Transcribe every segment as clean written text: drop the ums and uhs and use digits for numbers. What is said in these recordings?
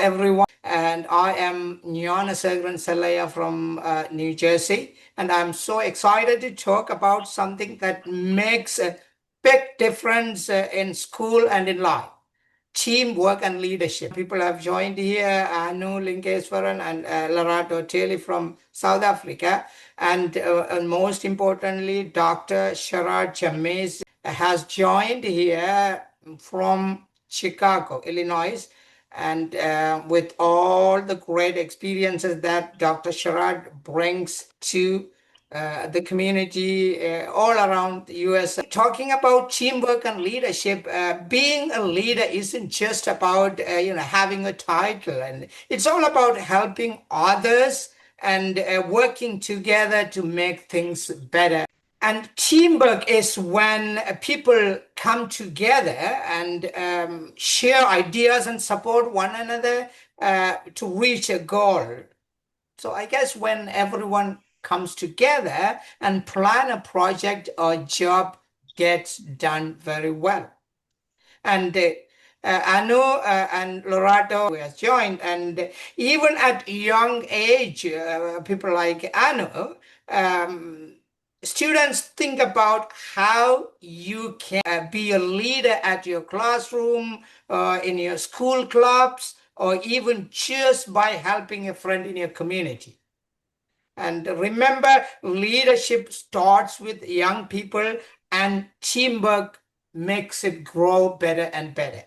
everyone, and I am Nyana Segran Selaya from New Jersey, and I'm so excited to talk about something that makes a big difference in school and in life. Teamwork and leadership. People have joined here, Anu Linkeswaran and Larato Teli from South Africa. And most importantly, Dr. Sharad Chames has joined here from Chicago, Illinois. And with all the great experiences that Dr. Sharad brings to the community all around the US. Talking about teamwork and leadership, being a leader isn't just about having a title, and it's all about helping others and working together to make things better. And teamwork is when people come together and share ideas and support one another to reach a goal. So I guess when everyone comes together and plan a project or job gets done very well. And Anu and Lorato has joined, and even at young age, people like Anu, students think about how you can be a leader at your classroom, in your school clubs, or even just by helping a friend in your community. And remember, leadership starts with young people, and teamwork makes it grow better and better.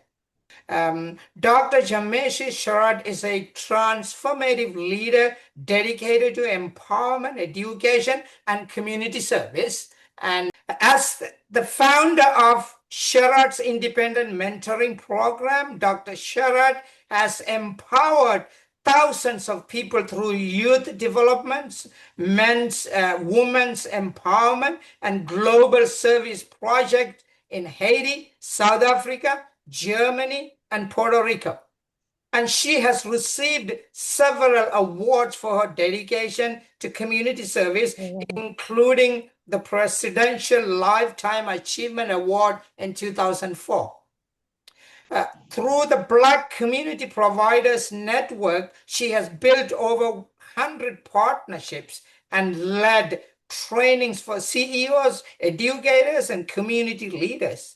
Dr. Jameshi Sharad is a transformative leader dedicated to empowerment, education, and community service. And as the founder of Sharad's independent mentoring program, Dr. Sharad has empowered thousands of people through youth developments, women's empowerment, and global service projects in Haiti, South Africa, Germany, and Puerto Rico. And she has received several awards for her dedication to community service, including the Presidential Lifetime Achievement Award in 2004. Through the Black Community Providers Network, she has built over 100 partnerships and led trainings for CEOs, educators, and community leaders.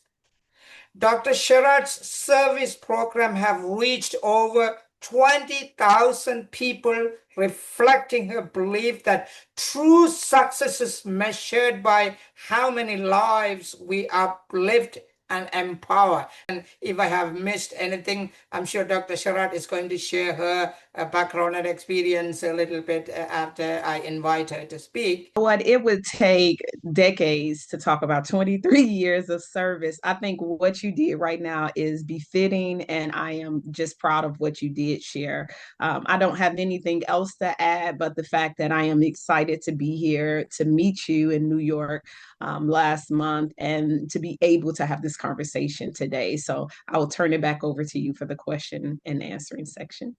Dr. Sharad's service program have reached over 20,000 people, reflecting her belief that true success is measured by how many lives we uplift and empower. And if I have missed anything, I'm sure Dr. Sharad is going to share her background and experience a little bit after I invite her to speak. What it would take decades to talk about 23 years of service. I think what you did right now is befitting, and I am just proud of what you did share. I don't have anything else to add, but the fact that I am excited to be here to meet you in New York last month and to be able to have this conversation today. So I will turn it back over to you for the question and answering section.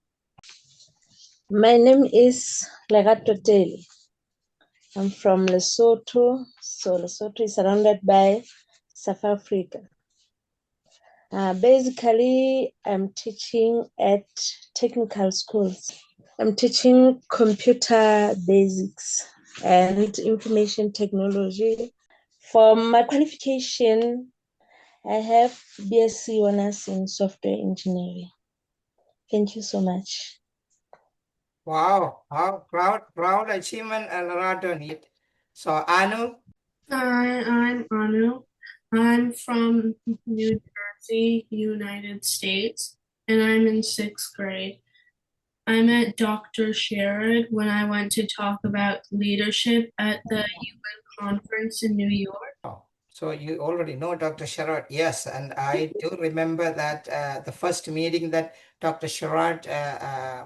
My name is Lerato Teli. I'm from Lesotho. So Lesotho is surrounded by South Africa. Basically, I'm teaching at technical schools. I'm teaching computer basics and information technology. For my qualification, I have BSc Honors in Software Engineering. Thank you so much. Wow, how proud achievement, Larato. So, Anu? Hi, I'm Anu. I'm from New Jersey, United States, and I'm in 6th grade. I met Dr. Sharad when I went to talk about leadership at the UN conference in New York. Oh, so you already know Dr. Sharad. Yes, and I do remember that the first meeting that Dr. Sharad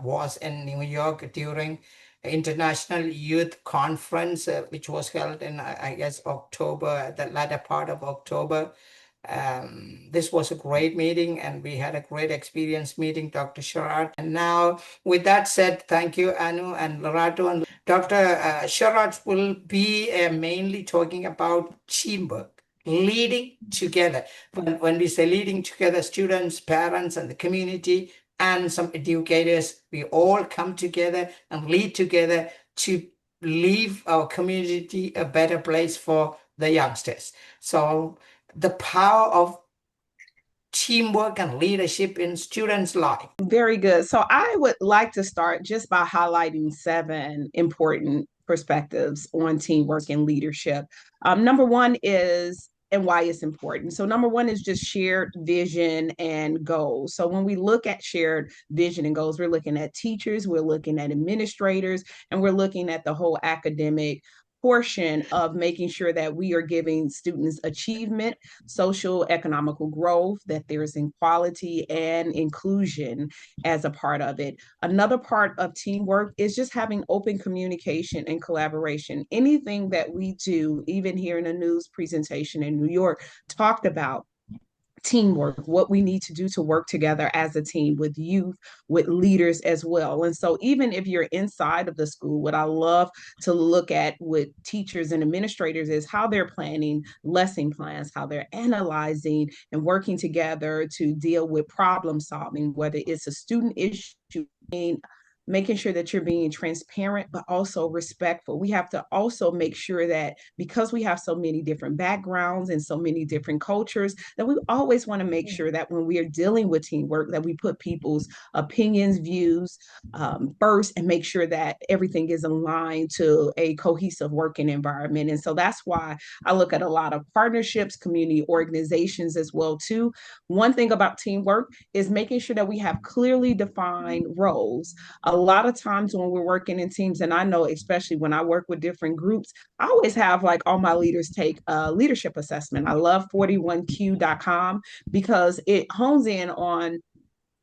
was in New York during International Youth Conference, which was held in, I guess, October, the latter part of October. This was a great meeting, and we had a great experience meeting Dr. Sharad. And now, with that said, thank you, Anu and Lorato. And Dr. Sharad will be mainly talking about teamwork, leading together. When we say leading together, students, parents, and the community, and some educators, we all come together and lead together to leave our community a better place for the youngsters. So the power of teamwork and leadership in students' life. Very good. So I would like to start just by highlighting 7 important perspectives on teamwork and leadership. Number one is and why it's important. So number one is just shared vision and goals. So when we look at shared vision and goals, we're looking at teachers, we're looking at administrators, and we're looking at the whole academic portion of making sure that we are giving students achievement, social economical growth, that there's equality and inclusion as a part of it. Another part of teamwork is just having open communication and collaboration. Anything that we do, even here in a news presentation in New York, talked about teamwork, what we need to do to work together as a team with youth, with leaders as well. And so even if you're inside of the school, what I love to look at with teachers and administrators is how they're planning lesson plans, how they're analyzing and working together to deal with problem solving, whether it's a student issue, making sure that you're being transparent, but also respectful. We have to also make sure that because we have so many different backgrounds and so many different cultures, that we always want to make sure that when we are dealing with teamwork, that we put people's opinions, views first and make sure that everything is aligned to a cohesive working environment. And so that's why I look at a lot of partnerships, community organizations as well too. One thing about teamwork is making sure that we have clearly defined roles. A lot of times when we're working in teams, and I know especially when I work with different groups, I always have like all my leaders take a leadership assessment. I love 41q.com because it hones in on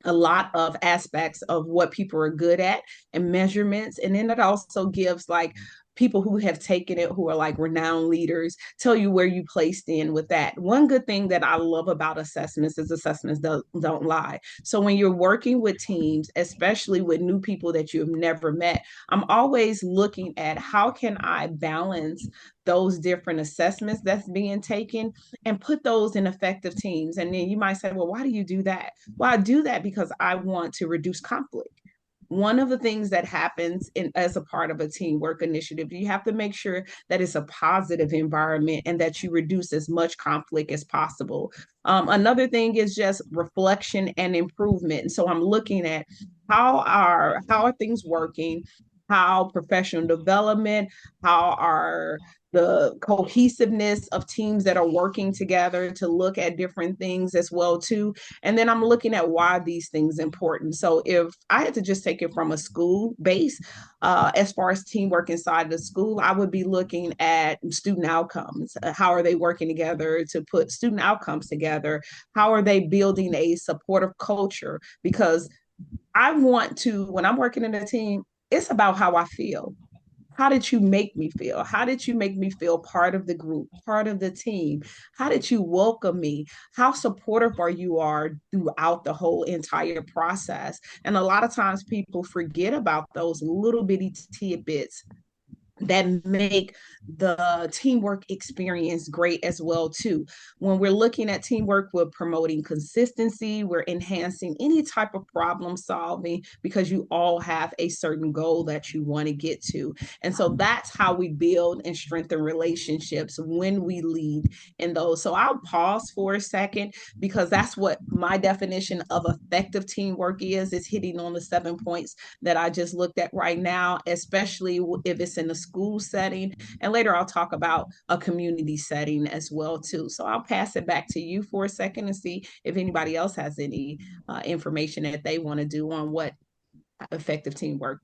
a lot of aspects of what people are good at and measurements. And then it also gives like people who have taken it, who are like renowned leaders, tell you where you placed in with that. One good thing that I love about assessments is assessments don't lie. So when you're working with teams, especially with new people that you've never met, I'm always looking at how can I balance those different assessments that's being taken and put those in effective teams. And then you might say, well, why do you do that? Well, I do that because I want to reduce conflict. One of the things that happens as a part of a teamwork initiative, you have to make sure that it's a positive environment and that you reduce as much conflict as possible. Another thing is just reflection and improvement. And so I'm looking at how are things working, how professional development, how are the cohesiveness of teams that are working together to look at different things as well too. And then I'm looking at why these things important. So if I had to just take it from a school base, as far as teamwork inside the school, I would be looking at student outcomes. How are they working together to put student outcomes together? How are they building a supportive culture? Because I want to, when I'm working in a team, it's about how I feel. How did you make me feel? How did you make me feel part of the group, part of the team? How did you welcome me? How supportive are throughout the whole entire process? And a lot of times people forget about those little bitty tidbits that make the teamwork experience great as well too. When we're looking at teamwork, we're promoting consistency, we're enhancing any type of problem solving because you all have a certain goal that you want to get to. And so that's how we build and strengthen relationships when we lead in those. So I'll pause for a second because that's what my definition of effective teamwork is hitting on the 7 points that I just looked at right now, especially if it's in a school setting. And later I'll talk about a community setting as well too. So I'll pass it back to you for a second and see if anybody else has any information that they want to do on what effective teamwork.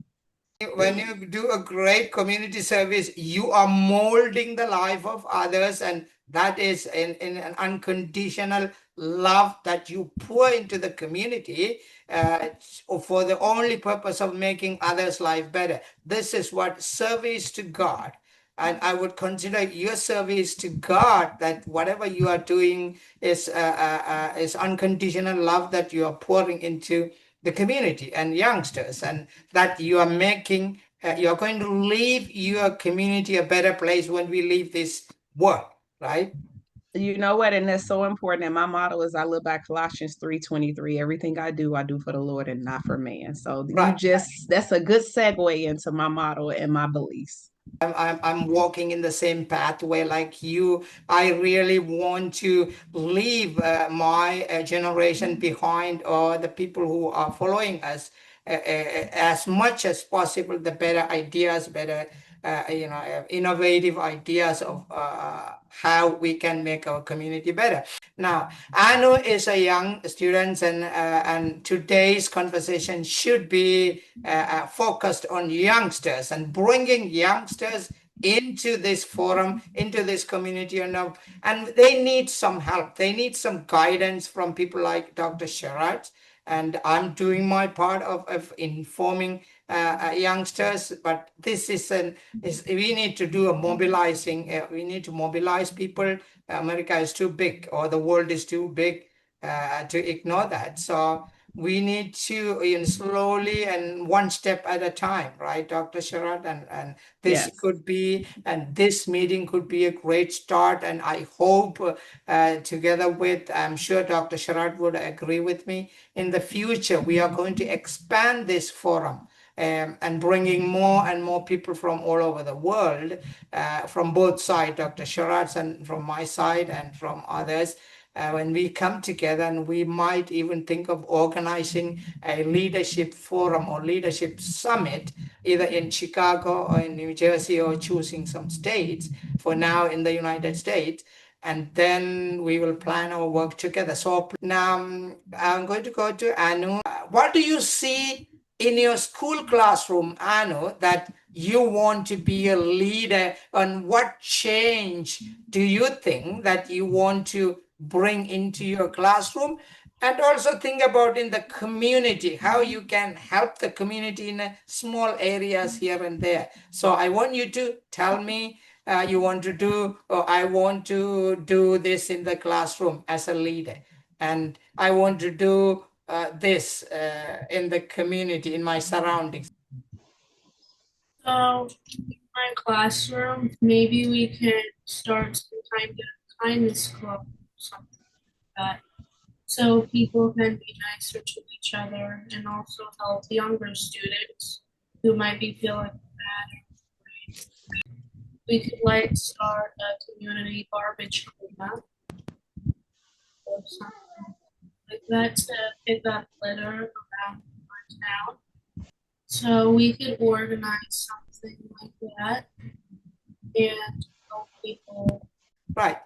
When you do a great community service, you are molding the life of others, and that is in an unconditional love that you pour into the community for the only purpose of making others' life better. This is what service to God. And I would consider your service to God, that whatever you are doing is unconditional love that you are pouring into the community and youngsters, and that you are making, you're going to leave your community a better place when we leave this world, right? You know what? And that's so important. And my motto is I live by Colossians 3:23. Everything I do for the Lord and not for man. So Right. that's a good segue into my motto and my beliefs. I'm walking in the same pathway like you. I really want to leave my generation behind, or the people who are following us, as much as possible, the better ideas, better innovative ideas of how we can make our community better. Now, Anu is a young student, and today's conversation should be focused on youngsters and bringing youngsters into this forum, into this community, and they need some help. They need some guidance from people like Dr. Sharad, and I'm doing my part of informing youngsters. But this is we need to do a mobilizing. We need to mobilize people. America is too big, or the world is too big to ignore that. So we need to, slowly and one step at a time, right, Dr. Sharad? And this Yes. could be, and this meeting could be a great start. And I hope, together with, I'm sure Dr. Sharad would agree with me, in the future, we are going to expand this forum. And bringing more and more people from all over the world, from both sides, Dr. Sharad, and from my side and from others, when we come together, and we might even think of organizing a leadership forum or leadership summit, either in Chicago or in New Jersey, or choosing some states, for now in the United States. And then we will plan our work together. So now I'm going to go to Anu. What do you see in your school classroom, Anu, that you want to be a leader? And what change do you think that you want to bring into your classroom? And also think about in the community, how you can help the community in small areas here and there. So I want you to tell me, you want to do, or I want to do this in the classroom as a leader, and I want to do this in the community, in my surroundings. So, in my classroom, maybe we can start some kind of kindness club or something like that. So people can be nicer to each other and also help younger students who might be feeling bad. We could like start a community garbage cleanup or something like that to pick up litter around our town. So we could organize something like that and help people. Right.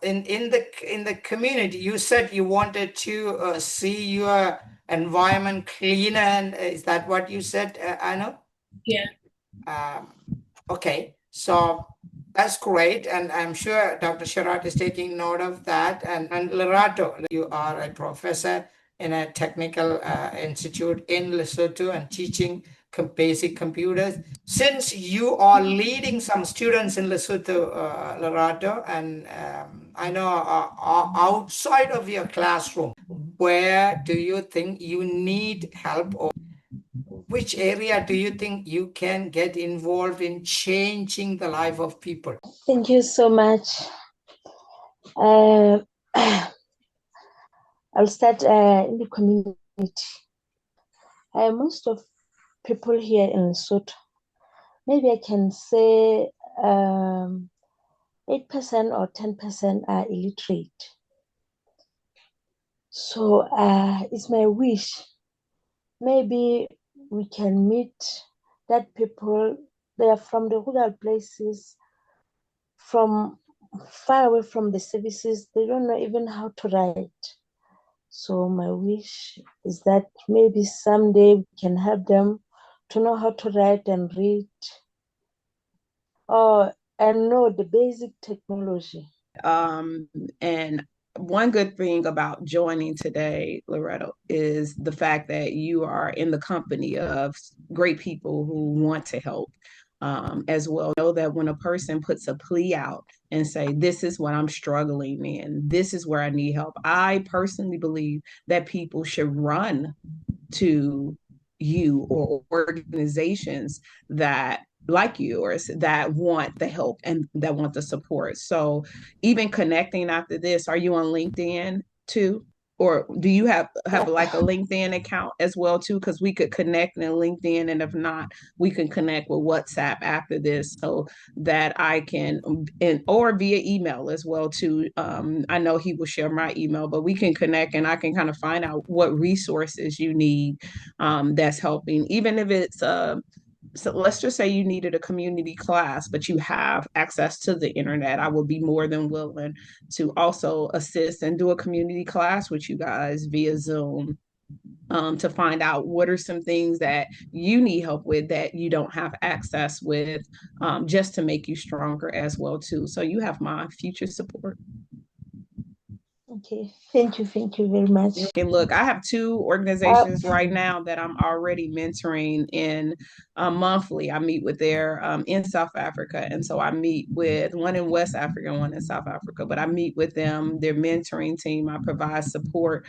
In the community, you said you wanted to see your environment cleaner, and is that what you said, Anna? Yeah. Um, okay, so that's great, and I'm sure Dr. Sharat is taking note of that. And Lerato, you are a professor in a technical institute in Lesotho and teaching basic computers. Since you are leading some students in Lesotho, Lerato, and I know outside of your classroom, where do you think you need help, or which area do you think you can get involved in changing the life of people? Thank you so much. Uh, I'll start in the community. Most of people here in Lesotho, maybe I can say 8% or 10% are illiterate. So it's my wish, maybe we can meet that people, they are from the rural places, from far away from the services, they don't know even how to write. So my wish is that maybe someday we can help them to know how to write and read, and know the basic technology. And one good thing about joining today, Loretto, is the fact that you are in the company of great people who want to help. As well, know that when a person puts a plea out and say, this is what I'm struggling in, this is where I need help, I personally believe that people should run to you or organizations that like yours that want the help and that want the support. So even connecting after this, are you on LinkedIn too? Or do you have like a LinkedIn account as well too? Because we could connect in LinkedIn, and if not, we can connect with WhatsApp after this, so that I can, and or via email as well too. I know he will share my email, but we can connect, and I can kind of find out what resources you need, that's helping, even if it's so let's just say you needed a community class, but you have access to the internet. I would be more than willing to also assist and do a community class with you guys via Zoom, to find out what are some things that you need help with that you don't have access with, just to make you stronger as well too. So you have my future support. Okay, thank you very much. And look, I have two organizations right now that I'm already mentoring in, monthly. I meet with their, in South Africa. And so I meet with one in West Africa and one in South Africa, but I meet with them, their mentoring team. I provide support,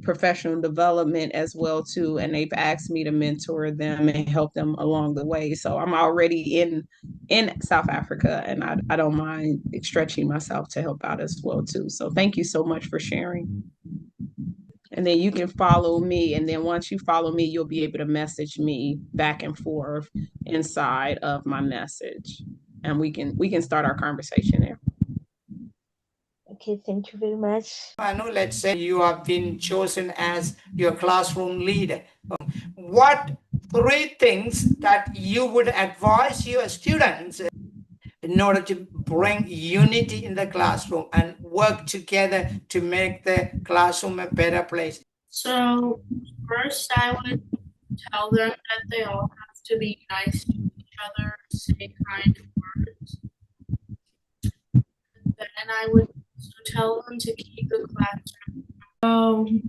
professional development as well too. And they've asked me to mentor them and help them along the way. So I'm already in South Africa, and I don't mind stretching myself to help out as well too. So thank you so much for sharing. And then you can follow me, and then once you follow me, you'll be able to message me back and forth inside of my message, and we can start our conversation there. Okay, thank you very much. I know, let's say you have been chosen as your classroom leader. What three things that you would advise your students in order to bring unity in the classroom and work together to make the classroom a better place? So first, I would tell them that they all have to be nice to each other, say kind words. Then I would tell them to keep the classroom.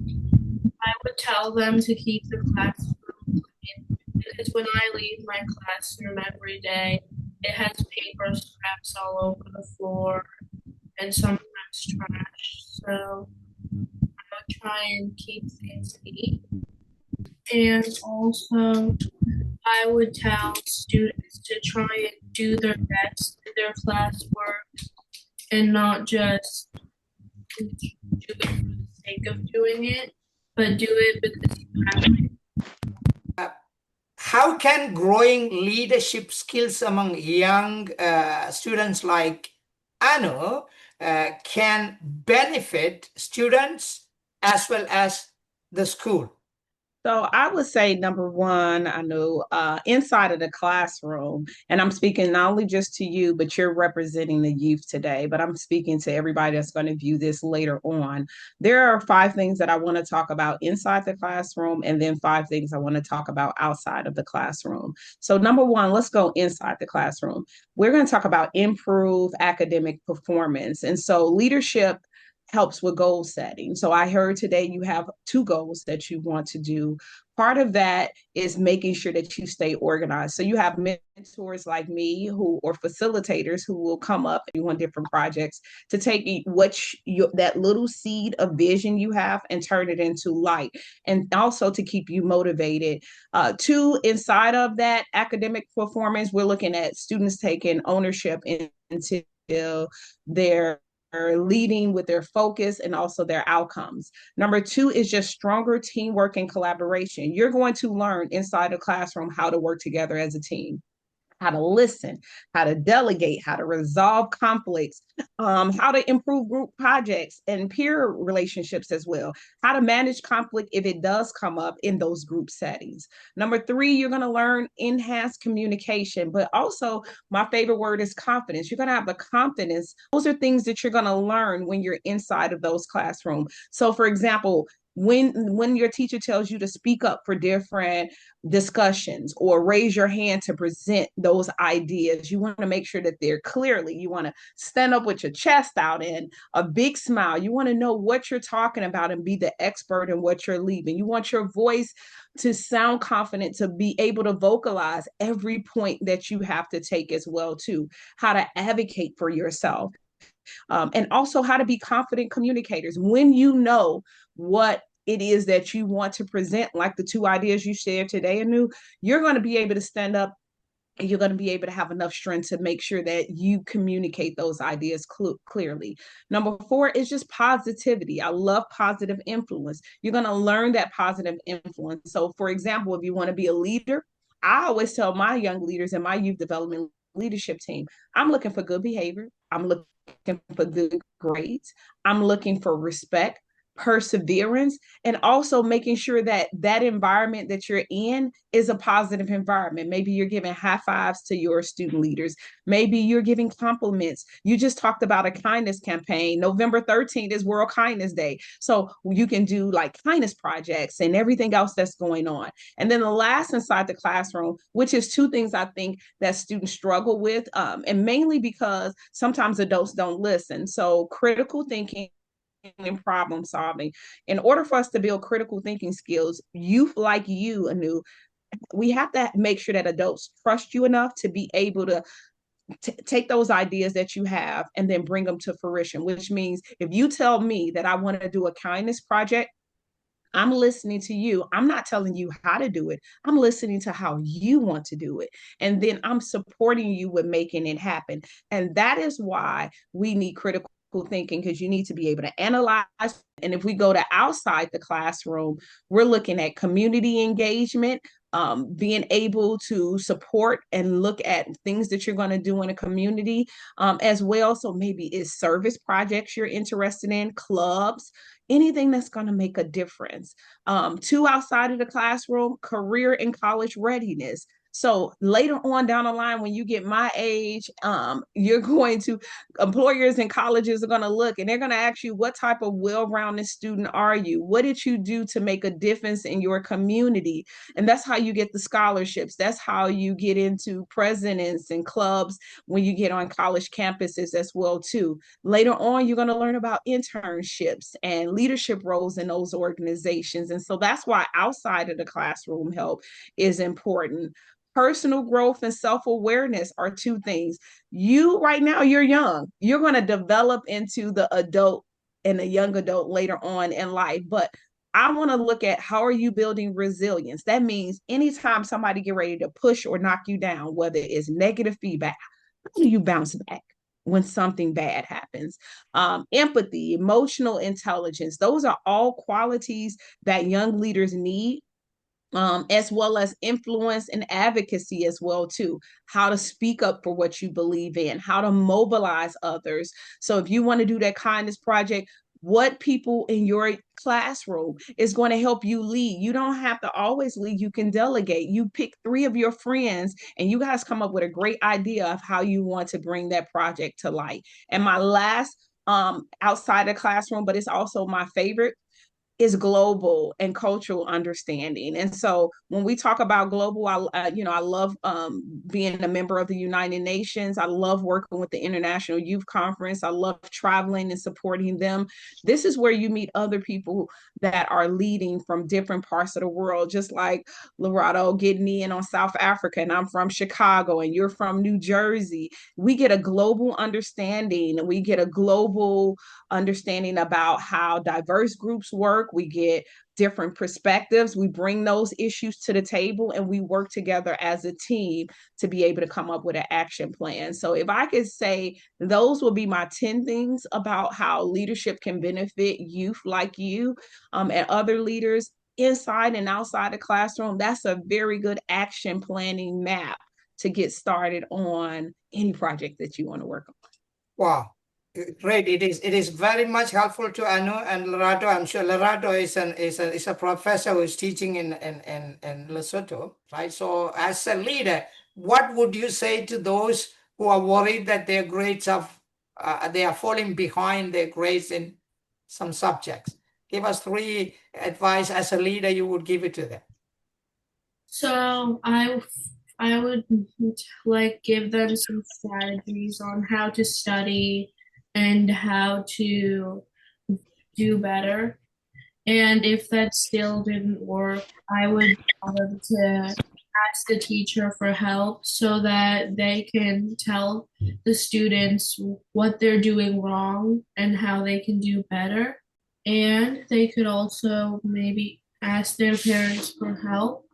I would tell them to keep the classroom clean, because when I leave my classroom every day, it has paper scraps all over the floor and sometimes trash. So I would try and keep things neat. And also, I would tell students to try and do their best in their classwork and not just do it for the sake of doing it, but do it because you have to. How can growing leadership skills among young students like Anu can benefit students as well as the school? So I would say number one, I know, inside of the classroom, and I'm speaking not only just to you, but you're representing the youth today, but I'm speaking to everybody that's going to view this later on. There are five things that I want to talk about inside the classroom, and then five things I want to talk about outside of the classroom. So number one, let's go inside the classroom. We're going to talk about improve academic performance. And so leadership helps with goal setting. So I heard today you have two goals that you want to do. Part of that is making sure that you stay organized. So you have mentors like me who, or facilitators who will come up and you on different projects to take that little seed of vision you have and turn it into light, and also to keep you motivated. Two, inside of that academic performance, we're looking at students taking ownership into their leading with their focus and also their outcomes. Number two is just stronger teamwork and collaboration. You're going to learn inside the classroom how to work together as a team, how to listen, how to delegate, how to resolve conflicts, how to improve group projects and peer relationships as well, how to manage conflict if it does come up in those group settings. Number three, you're going to learn enhanced communication, but also my favorite word is confidence. You're going to have the confidence. Those are things that you're going to learn when you're inside of those classrooms. So for example, when your teacher tells you to speak up for different discussions or raise your hand to present those ideas, you want to make sure that they're clearly, you want to stand up with your chest out and a big smile. You want to know what you're talking about and be the expert in what you're leaving. You want your voice to sound confident, to be able to vocalize every point that you have to take as well too, how to advocate for yourself. And also how to be confident communicators. When you know what it is that you want to present, like the two ideas you shared today, Anu, you're going to be able to stand up and you're going to be able to have enough strength to make sure that you communicate those ideas clearly. Number 4 is just positivity. I love positive influence. You're going to learn that positive influence. So, for example, if you want to be a leader, I always tell my young leaders in my youth development leadership team, I'm looking for good behavior. I'm looking for good grades. I'm looking for respect, perseverance, and also making sure that that environment that you're in is a positive environment. Maybe you're giving high fives to your student leaders. Maybe you're giving compliments. You just talked about a kindness campaign. November 13th is World Kindness Day. So you can do like kindness projects and everything else that's going on. And then the last inside the classroom, which is 2 things I think that students struggle with, and mainly because sometimes adults don't listen. So critical thinking and problem solving. In order for us to build critical thinking skills, youth like you, Anu, we have to make sure that adults trust you enough to be able to take those ideas that you have and then bring them to fruition, which means if you tell me that I want to do a kindness project, I'm listening to you. I'm not telling you how to do it. I'm listening to how you want to do it. And then I'm supporting you with making it happen. And that is why we need critical thinking, because you need to be able to analyze. And if we go to outside the classroom, we're looking at community engagement, being able to support and look at things that you're going to do in a community, as well. So maybe it's service projects you're interested in, clubs, anything that's going to make a difference. 2, outside of the classroom, career and college readiness. So later on down the line, when you get my age, you're going to, employers and colleges are going to look and they're going to ask you, what type of well-rounded student are you? What did you do to make a difference in your community? And that's how you get the scholarships. That's how you get into presidents and clubs when you get on college campuses as well too. Later on, you're going to learn about internships and leadership roles in those organizations. And so that's why outside of the classroom help is important. Personal growth and self-awareness are 2 things. You right now, you're young. You're going to develop into the adult and the young adult later on in life. But I want to look at how are you building resilience? That means anytime somebody get ready to push or knock you down, whether it's negative feedback, how do you bounce back when something bad happens? Empathy, emotional intelligence, those are all qualities that young leaders need, as well as influence and advocacy as well too. How to speak up for what you believe in, how to mobilize others. So if you want to do that kindness project, what people in your classroom is going to help you lead. You don't have to always lead. You can delegate. You pick 3 of your friends and you guys come up with a great idea of how you want to bring that project to light. And my last, outside the classroom, but it's also my favorite, is global and cultural understanding. And so when we talk about global, I love being a member of the United Nations. I love working with the International Youth Conference. I love traveling and supporting them. This is where you meet other people that are leading from different parts of the world, just like Lorado getting in on South Africa, and I'm from Chicago, and you're from New Jersey. We get a global understanding, and we get a global understanding about how diverse groups work. We get different perspectives. We bring those issues to the table and we work together as a team to be able to come up with an action plan. So if I could say those will be my 10 things about how leadership can benefit youth like you, and other leaders inside and outside the classroom, that's a very good action planning map to get started on any project that you want to work on. Wow. Great. It is very much helpful to Anu and Lerato. I'm sure Lerato is a professor who is teaching in Lesotho, right? So as a leader, what would you say to those who are worried that their grades they are falling behind their grades in some subjects? Give us 3 advice as a leader you would give it to them. So I would like give them some strategies on how to study and how to do better. And if that still didn't work, I would tell them to ask the teacher for help so that they can tell the students what they're doing wrong and how they can do better. And they could also maybe ask their parents for help.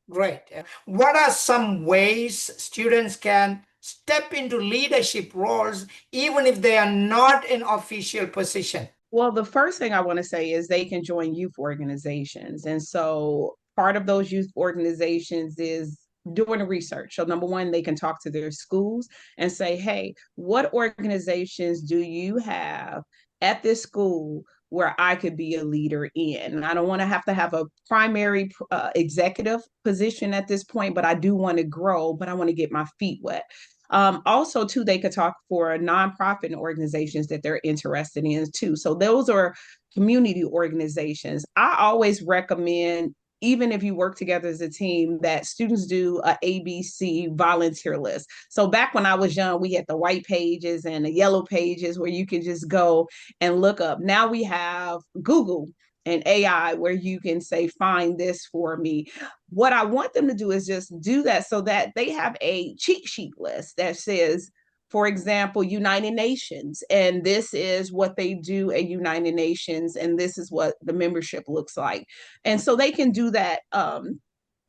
Great. What are some ways students can step into leadership roles even if they are not in official position? Well, the first thing I want to say is they can join youth organizations. And so part of those youth organizations is doing the research. So, number one, they can talk to their schools and say, hey, what organizations do you have at this school where I could be a leader in? And I don't want to have a primary executive position at this point, but I do want to grow, but I want to get my feet wet. Also, too, they could talk for nonprofit organizations that they're interested in too. So those are community organizations. I always recommend, even if you work together as a team, that students do a ABC volunteer list. So back when I was young, we had the white pages and the yellow pages where you could just go and look up. Now we have Google and AI where you can say, find this for me. What I want them to do is just do that so that they have a cheat sheet list that says, for example, United Nations, and this is what they do at United Nations, and this is what the membership looks like. And so they can do that. A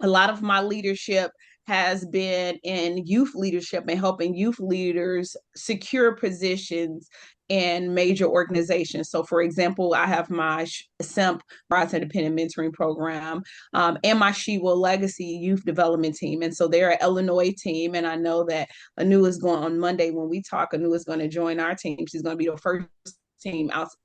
lot of my leadership has been in youth leadership and helping youth leaders secure positions in major organizations. So, for example, I have my SIMP, Rise Independent Mentoring Program, and my She Will Legacy Youth Development Team. And so they're an Illinois team. And I know that Anu is going on Monday when we talk. Anu is going to join our team. She's going to be the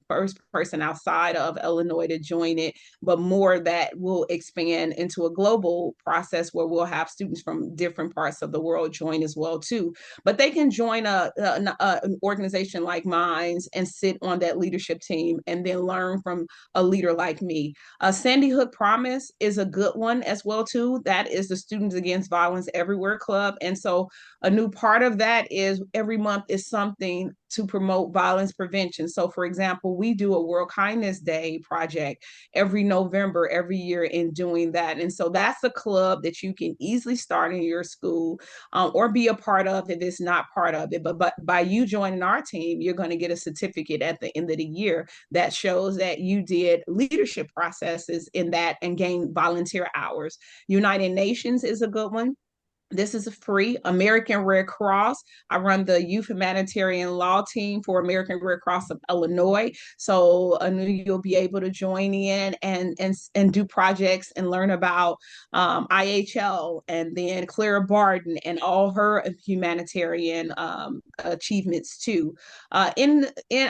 first person outside of Illinois to join it, but more that will expand into a global process where we'll have students from different parts of the world join as well too. But they can join an organization like mine and sit on that leadership team and then learn from a leader like me. Sandy Hook Promise is a good one as well too. That is the Students Against Violence Everywhere Club. And so a new part of that is every month is something to promote violence prevention. So, for example, we do a World Kindness Day project every November, every year in doing that. And so that's a club that you can easily start in your school or be a part of if it's not part of it. But by you joining our team, you're going to get a certificate at the end of the year that shows that you did leadership processes in that and gained volunteer hours. United Nations is a good one. This is a free American Red Cross. I run the youth humanitarian law team for American Red Cross of Illinois. So you'll be able to join in and do projects and learn about IHL and then Clara Barden and all her humanitarian achievements too. I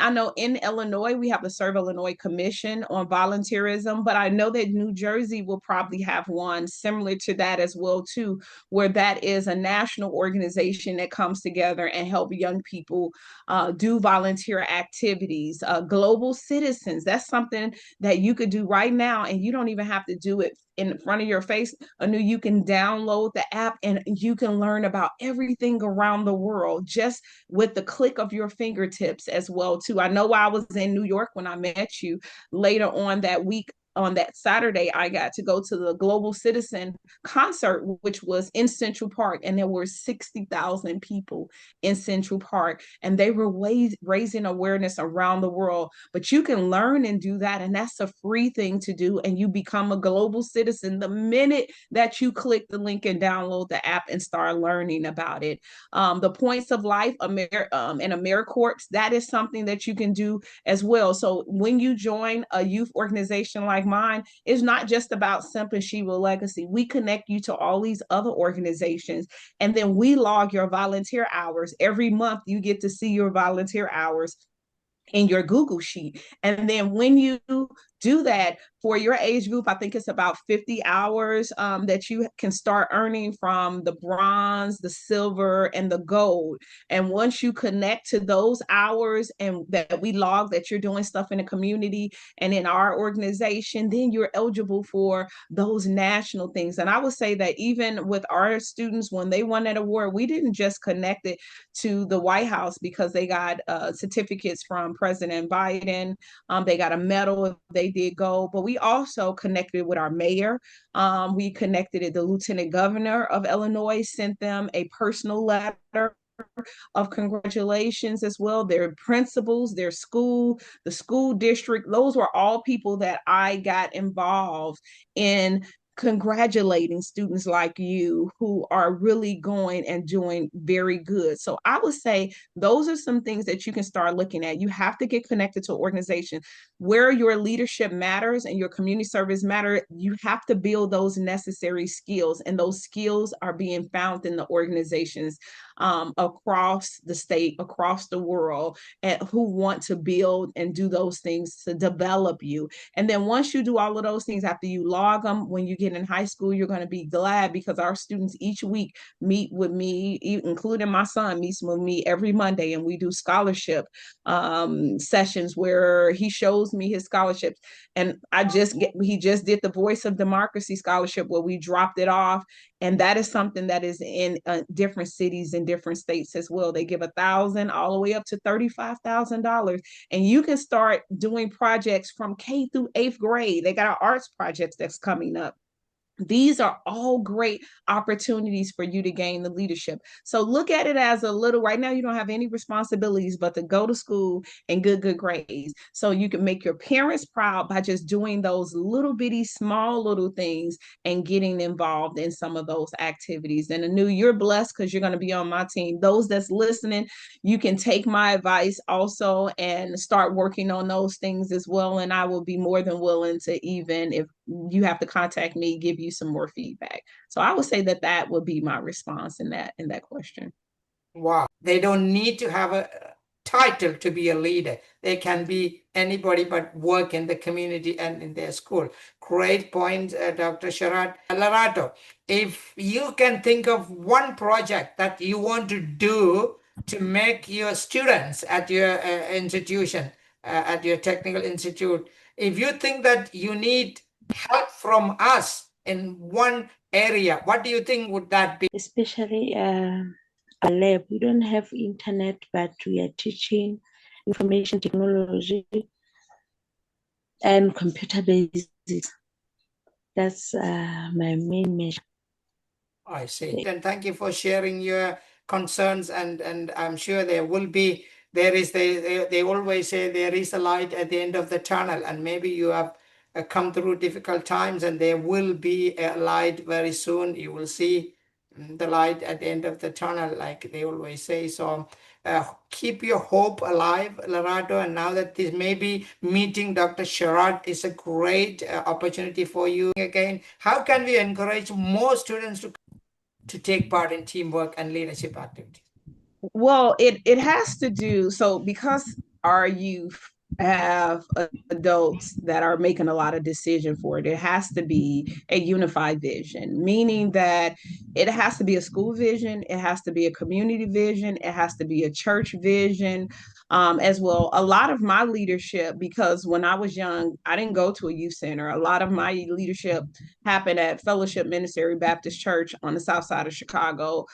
know in Illinois we have the Serve Illinois Commission on Volunteerism, but I know that New Jersey will probably have one similar to that as well too, where that is a national organization that comes together and help young people do volunteer activities. Global Citizens, that's something that you could do right now, and you don't even have to do it in front of your face. You can download the app and you can learn about everything around the world just with the click of your fingertips as well too. I know I was in New York when I met you later on that week. On that Saturday, I got to go to the Global Citizen concert, which was in Central Park, and there were 60,000 people in Central Park, and they were raising awareness around the world. But you can learn and do that, and that's a free thing to do, and you become a global citizen the minute that you click the link and download the app and start learning about it. The Points of Life and AmeriCorps, that is something that you can do as well. So when you join a youth organization like mine, it's not just about SIMP and She Will Legacy. We connect you to all these other organizations, and then we log your volunteer hours. Every month you get to see your volunteer hours in your Google sheet. And then when you do that for your age group, I think it's about 50 hours that you can start earning from the bronze, the silver, and the gold. And once you connect to those hours and that we log that you're doing stuff in the community and in our organization, then you're eligible for those national things. And I would say that even with our students, when they won that award, we didn't just connect it to the White House because they got certificates from President Biden. They got a medal if they did go, but we also connected with our mayor. We connected it. The lieutenant governor of Illinois sent them a personal letter of congratulations as well. Their principals, their school, the school district, those were all people that I got involved in congratulating students like you who are really going and doing very good. So I would say those are some things that you can start looking at. You have to get connected to an organization where your leadership matters and your community service matter. You have to build those necessary skills, and those skills are being found in the organizations across the state, across the world, and who want to build and do those things to develop you. And then once you do all of those things, after you log them, when you get in high school, you're going to be glad, because our students each week meet with me, including my son meets with me every Monday, and we do scholarship sessions where he shows me his scholarships. And he just did the Voice of Democracy scholarship where we dropped it off, and that is something that is in different cities and different states as well. They give $1,000 all the way up to $35,000, and you can start doing projects from K through 8th grade. They got our arts projects that's coming up. These are all great opportunities for you to gain the leadership. So look at it as a little, right now you don't have any responsibilities but to go to school and good grades. So you can make your parents proud by just doing those little bitty small little things and getting involved in some of those activities. And Anu, you're blessed because you're going to be on my team. Those that's listening, you can take my advice also and start working on those things as well. And I will be more than willing to, even if you have to contact me, give you some more feedback. So I would say that that would be my response in that question. Wow. They don't need to have a title to be a leader. They can be anybody but work in the community and in their school. Great point, Dr. Sherrod. Larato, if you can think of one project that you want to do to make your students at your institution, at your technical institute, if you think that you need help from us in one area, what do you think would that be? Especially our lab. We don't have internet, but we are teaching information technology and computer basics. That's my main mission. I see. And thank you for sharing your concerns. And I'm sure they always say there is a light at the end of the tunnel. And maybe you have come through difficult times, and there will be a light very soon. You will see the light at the end of the tunnel, like they always say. So keep your hope alive, Larato. And now that this maybe meeting Dr. Sherrod is a great opportunity for you again, how can we encourage more students to take part in teamwork and leadership activities? Well, it has to do, so because our youth have adults that are making a lot of decision for it, it has to be a unified vision, meaning that it has to be a school vision, it has to be a community vision, it has to be a church vision, as well. A lot of my leadership, because when I was young, I didn't go to a youth center. A lot of my leadership happened at Fellowship Ministry Baptist Church on the south side of Chicago,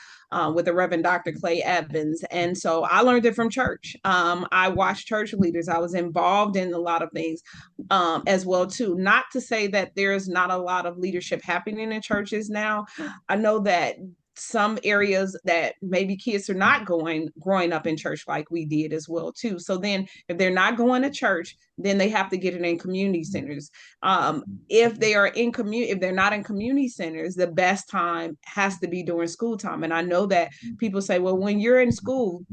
with the Reverend Dr. Clay Evans. And so I learned it from church. I watched church leaders. I was involved in a lot of things as well too. Not to say that there's not a lot of leadership happening in churches now. I know that some areas that maybe kids are not growing up in church like we did as well too. So then if they're not going to church, then they have to get it in community centers. If they're not in community centers, the best time has to be during school time. And I know that people say, well, when you're in school,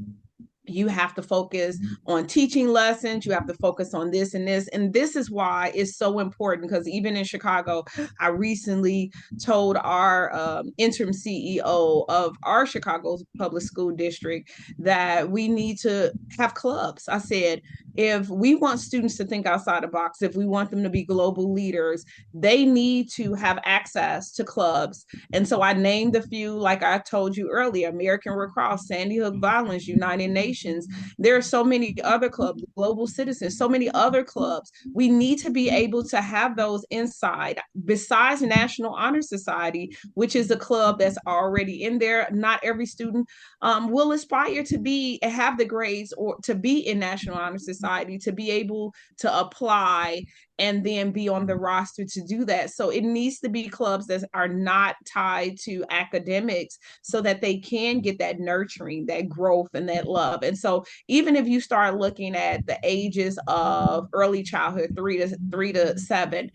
you have to focus on teaching lessons, you have to focus on this and this. And this is why it's so important, because even in Chicago, I recently told our interim CEO of our Chicago public school district that we need to have clubs. I said, if we want students to think outside the box, if we want them to be global leaders, they need to have access to clubs. And so I named a few, like I told you earlier: American Red Cross, Sandy Hook Violence, United Nations. There are so many other clubs, Global Citizens, so many other clubs. We need to be able to have those inside. Besides National Honor Society, which is a club that's already in there, not every student will aspire to have the grades or to be in National Honor Society, to be able to apply and then be on the roster to do that. So it needs to be clubs that are not tied to academics, so that they can get that nurturing, that growth, and that love. And so even if you start looking at the ages of early childhood, 3 to 7,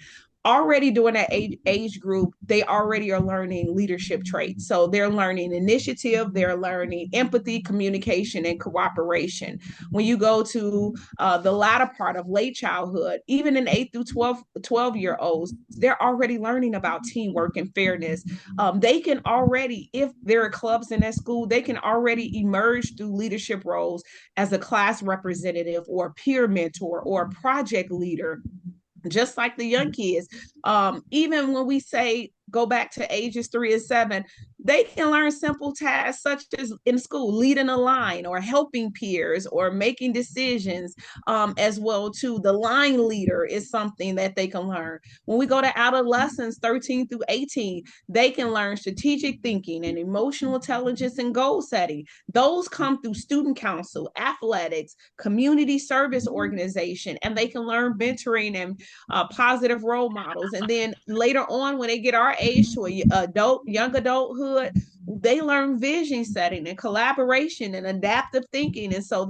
already during that age group, they already are learning leadership traits. So they're learning initiative, they're learning empathy, communication, and cooperation. When you go to the latter part of late childhood, even in 8 through 12 year olds, they're already learning about teamwork and fairness. They can already, if there are clubs in that school, they can already emerge through leadership roles as a class representative or peer mentor or project leader, just like the young kids. Even when we say go back to ages 3 and 7, they can learn simple tasks such as in school, leading a line or helping peers or making decisions, as well too. The line leader is something that they can learn. When we go to adolescents, 13 through 18, they can learn strategic thinking and emotional intelligence and goal setting. Those come through student council, athletics, community service organization, and they can learn mentoring and positive role models. And then later on, when they get our age to young adulthood, they learn vision setting and collaboration and adaptive thinking. And so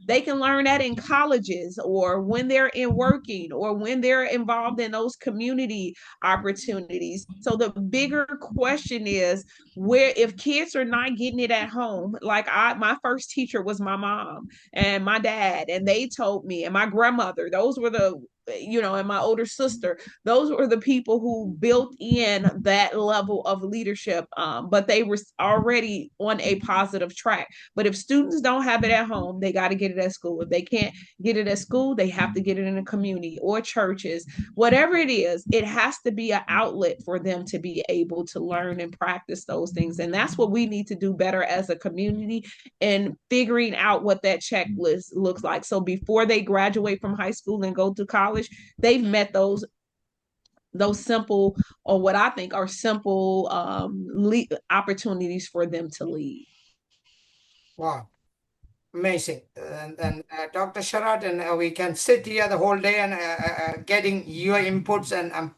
they can learn that in colleges or when they're in working or when they're involved in those community opportunities. So the bigger question is, where if kids are not getting it at home, like my first teacher was my mom and my dad, and they told me, and my grandmother, those were and my older sister, those were the people who built in that level of leadership, but they were already on a positive track. But if students don't have it at home, they got to get it at school. If they can't get it at school, they have to get it in a community or churches. Whatever it is, it has to be an outlet for them to be able to learn and practice those things. And that's what we need to do better as a community, and figuring out what that checklist looks like. So before they graduate from high school and go to college, they've met those simple, or what I think are simple, opportunities for them to lead. Wow. Amazing. And Dr. Sharat, and we can sit here the whole day and getting your inputs, and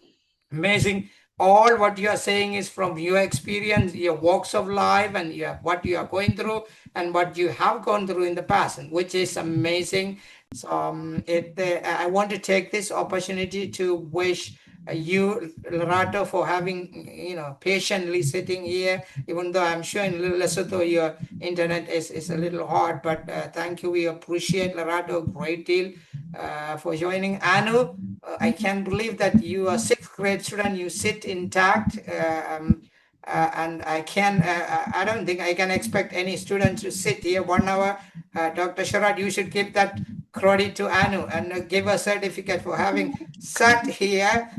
amazing. All what you are saying is from your experience, your walks of life, and what you are going through, and what you have gone through in the past, and which is amazing. So I want to take this opportunity to wish you, Lerato, for having, patiently sitting here, even though I'm sure in Lesotho your internet is a little hard, but thank you. We appreciate Lerato a great deal for joining. Anu, I can't believe that you are sixth grade student, you sit intact. And I don't think I can expect any student to sit here 1 hour. Dr. Sharat, you should give that credit to Anu and give a certificate for having sat here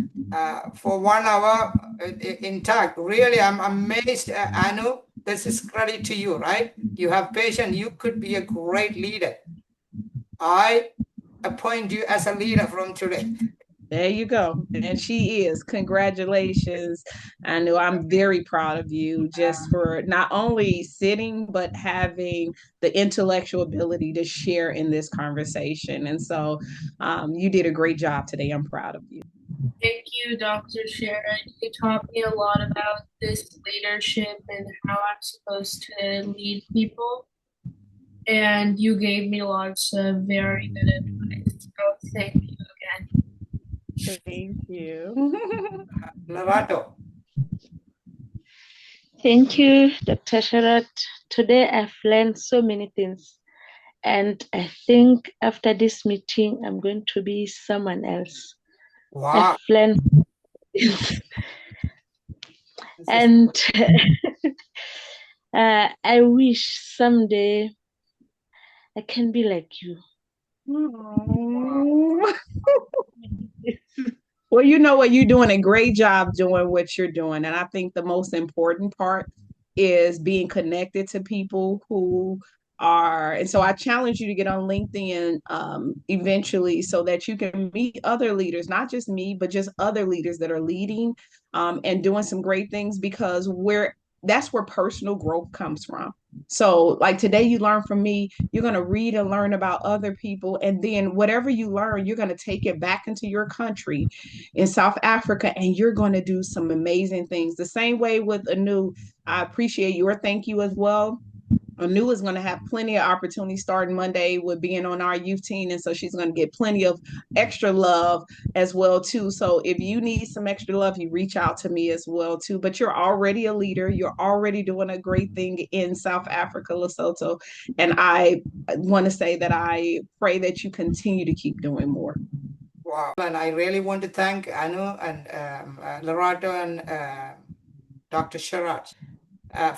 for 1 hour intact. Really, I'm amazed, Anu. This is credit to you, right? You have patience. You could be a great leader. I appoint you as a leader from today. There you go. And she is. Congratulations. I know I'm very proud of you just for not only sitting, but having the intellectual ability to share in this conversation. And so you did a great job today. I'm proud of you. Thank you, Dr. Sharon. You taught me a lot about this leadership and how I'm supposed to lead people. And you gave me lots of very good advice. So thank you again. Thank you. Lerato. Thank you, Dr. Sharat. Today I've learned so many things. And I think after this meeting, I'm going to be someone else. Wow. I've learned and I wish someday I can be like you. Well, you know what, you're doing a great job doing what you're doing. And I think the most important part is being connected to people who are, and so I challenge you to get on LinkedIn eventually so that you can meet other leaders, not just me, but just other leaders that are leading and doing some great things, because that's where personal growth comes from. So like today you learn from me, you're going to read and learn about other people, and then whatever you learn, you're going to take it back into your country in South Africa, and you're going to do some amazing things. The same way with Anu, I appreciate your thank you as well. Anu is going to have plenty of opportunities starting Monday with being on our youth team, and so she's going to get plenty of extra love as well too. So if you need some extra love, you reach out to me as well too. But you're already a leader. You're already doing a great thing in South Africa, Lesotho, and I want to say that I pray that you continue to keep doing more. Wow. And I really want to thank Anu and Lorato and Dr. Sharad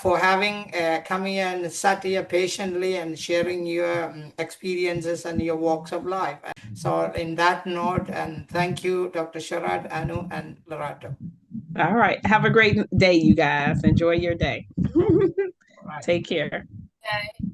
for having come here and sat here patiently and sharing your experiences and your walks of life. So, in that note, and thank you, Dr. Sharad, Anu, and Lorato. All right. Have a great day, you guys. Enjoy your day. All right. Take care. Okay.